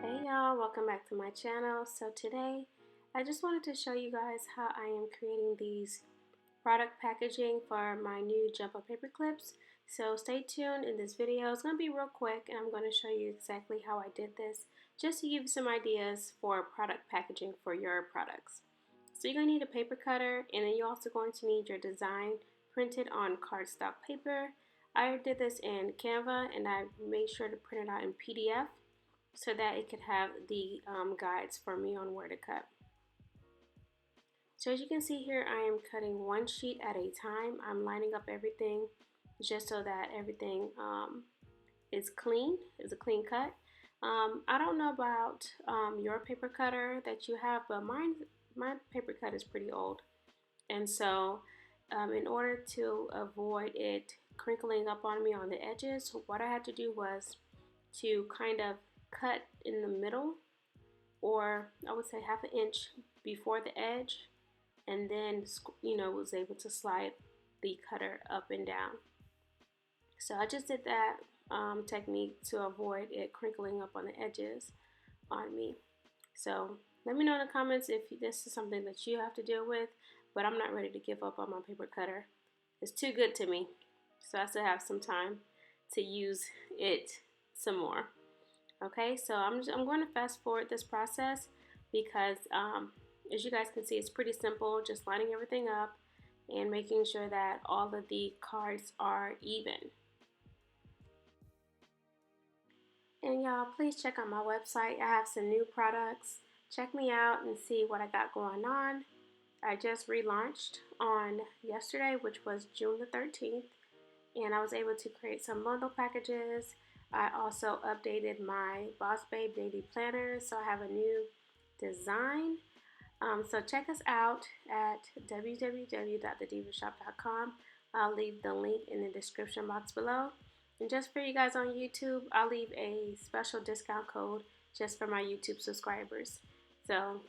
Hey y'all, welcome back to my channel. So today I just wanted to show you guys how I am creating these product packaging for my new jumbo paper clips. So stay tuned in this video. It's going to be real quick and I'm going to show you exactly how I did this, just to give you some ideas for product packaging for your products. So you're going to need a paper cutter, and then you're also going to need your design printed on cardstock paper. I did this in Canva and I made sure to print it out in PDF so that it could have the guides for me on where to cut. So as you can see here, I am cutting one sheet at a time. I'm lining up everything just so that everything is clean, is a clean cut. I don't know about your paper cutter that you have, but my paper cut is pretty old. And so in order to avoid it crinkling up on me on the edges, what I had to do was to kind of cut in the middle, or I would say half an inch before the edge, and then was able to slide the cutter up and down. So I just did that technique to avoid it crinkling up on the edges on me. So let me know in the comments if this is something that you have to deal with, but I'm not ready to give up on my paper cutter. It's too good to me, so I still have some time to use it some more. Okay, so I'm going to fast forward this process because as you guys can see, it's pretty simple, just lining everything up and making sure that all of the cards are even. And y'all, please check out my website. I have some new products. Check me out and see what I got going on. I just relaunched on yesterday, which was June the 13th, and I was able to create some bundle packages. I also updated my Boss Babe Daily Planner, so I have a new design. So check us out at www.thedivashop.com. I'll leave the link in the description box below. And just for you guys on YouTube, I'll leave a special discount code just for my YouTube subscribers. So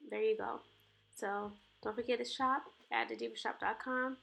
there you go. So don't forget to shop at thedivashop.com.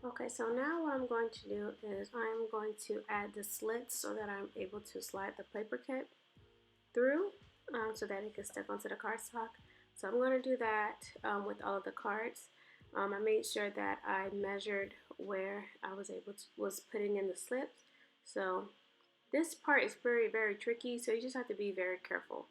Okay, so now what I'm going to do is I'm going to add the slits so that I'm able to slide the paper clip through so that it can stick onto the cardstock. So I'm going to do that with all of the cards. I made sure that I measured where I was putting in the slips. So this part is very, very tricky, so you just have to be very careful.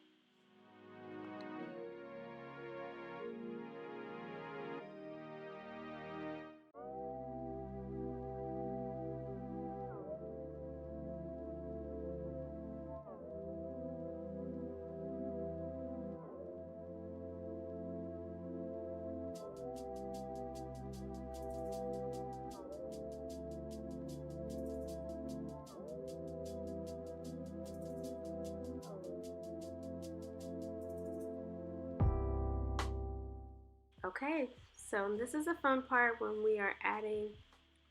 Okay, so this is the fun part when we are adding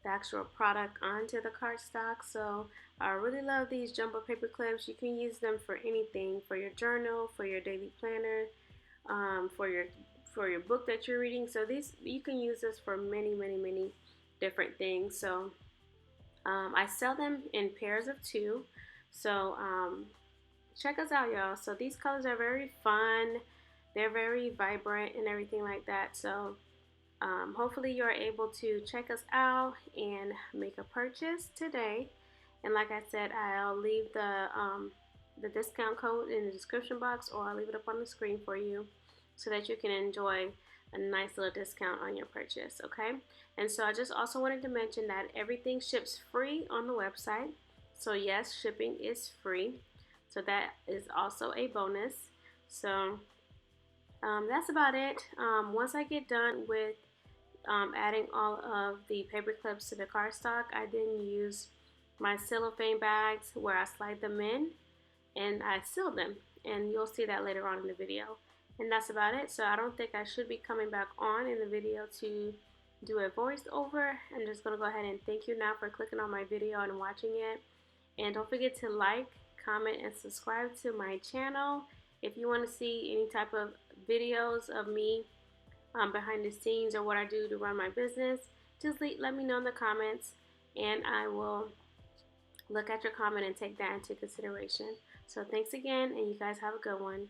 the actual product onto the cardstock. So I really love these jumbo paper clips. You can use them for anything, for your journal, for your daily planner, for your book that you're reading. So you can use this for many, many, many different things. So I sell them in pairs of 2. So check us out, y'all. So these colors are very fun. They're very vibrant and everything like that. So hopefully you're able to check us out and make a purchase today. And like I said, I'll leave the the discount code in the description box, or I'll leave it up on the screen for you so that you can enjoy a nice little discount on your purchase, okay? And so I just also wanted to mention that everything ships free on the website. So yes, shipping is free. So that is also a bonus. So that's about it. Once I get done with adding all of the paper clips to the cardstock, I then use my cellophane bags where I slide them in and I seal them, and you'll see that later on in the video. And that's about it. So I don't think I should be coming back on in the video to do a voiceover. I'm just gonna go ahead and thank you now for clicking on my video and watching it. And don't forget to like, comment, and subscribe to my channel. If you want to see any type of videos of me behind the scenes or what I do to run my business, just let me know in the comments, and I will look at your comment and take that into consideration. So thanks again, and you guys have a good one.